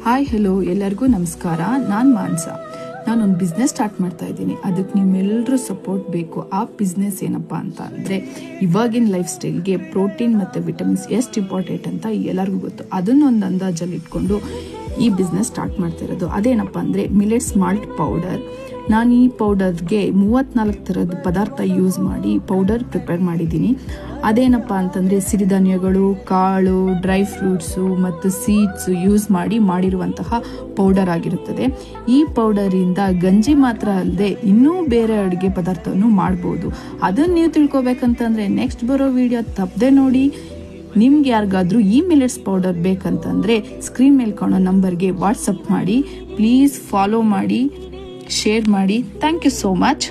Hi hello ಎಲ್ಲರಿಗೂ ನಮಸ್ಕಾರ. ನಾನು ಮಾನ್ಸ. ನಾನೊಂದು ಬಿಸ್ನೆಸ್ ಸ್ಟಾರ್ಟ್ ಮಾಡ್ತಾ ಇದ್ದೀನಿ. ಅದಕ್ಕೆ ನಿಮ್ಮೆಲ್ಲರೂ ಸಪೋರ್ಟ್ ಬೇಕು. ಆ ಬಿಸ್ನೆಸ್ ಏನಪ್ಪ ಅಂತ ಅಂದರೆ, ಇವಾಗಿನ ಲೈಫ್ ಸ್ಟೈಲ್ಗೆ ಪ್ರೋಟೀನ್ ಮತ್ತು ವಿಟಮಿನ್ಸ್ ಎಷ್ಟು ಇಂಪಾರ್ಟೆಂಟ್ ಅಂತ ಎಲ್ಲರಿಗೂ ಗೊತ್ತು. ಅದನ್ನೊಂದು ಅಂದಾಜಲ್ಲಿ ಇಟ್ಕೊಂಡು ಈ ಬಿಸ್ನೆಸ್ ಸ್ಟಾರ್ಟ್ ಮಾಡ್ತಿರೋದು. ಅದೇನಪ್ಪ ಅಂದರೆ ಮಿಲೆಟ್ಸ್ ಮಾಲ್ಟ್ ಪೌಡರ್. ನಾನು ಈ ಪೌಡರ್ಗೆ 34 ಥರದ ಪದಾರ್ಥ ಯೂಸ್ ಮಾಡಿ ಪೌಡರ್ ಪ್ರಿಪೇರ್ ಮಾಡಿದ್ದೀನಿ. ಅದೇನಪ್ಪ ಅಂತಂದರೆ ಸಿರಿಧಾನ್ಯಗಳು, ಕಾಳು, ಡ್ರೈ ಫ್ರೂಟ್ಸು ಮತ್ತು ಸೀಡ್ಸು ಯೂಸ್ ಮಾಡಿರುವಂತಹ ಪೌಡರ್ ಆಗಿರುತ್ತದೆ. ಈ ಪೌಡರಿಂದ ಗಂಜಿ ಮಾತ್ರ ಅಲ್ಲದೆ ಇನ್ನೂ ಬೇರೆ ಅಡುಗೆ ಪದಾರ್ಥವನ್ನು ಮಾಡ್ಬೋದು. ಅದನ್ನು ನೀವು ತಿಳ್ಕೊಬೇಕಂತಂದರೆ ನೆಕ್ಸ್ಟ್ ಬರೋ ವಿಡಿಯೋ ತಪ್ಪದೆ ನೋಡಿ. ನಿಮ್ಗೆ ಯಾರಿಗಾದ್ರೂ ಈ ಮಿಲೆಟ್ಸ್ ಪೌಡರ್ ಬೇಕಂತಂದರೆ ಸ್ಕ್ರೀನ್ ಮೇಲೆ ಕಾಣೋ ನಂಬರ್ಗೆ ವಾಟ್ಸಪ್ ಮಾಡಿ. ಪ್ಲೀಸ್ ಫಾಲೋ ಮಾಡಿ, ಶೇರ್ ಮಾಡಿ. Thank you so much.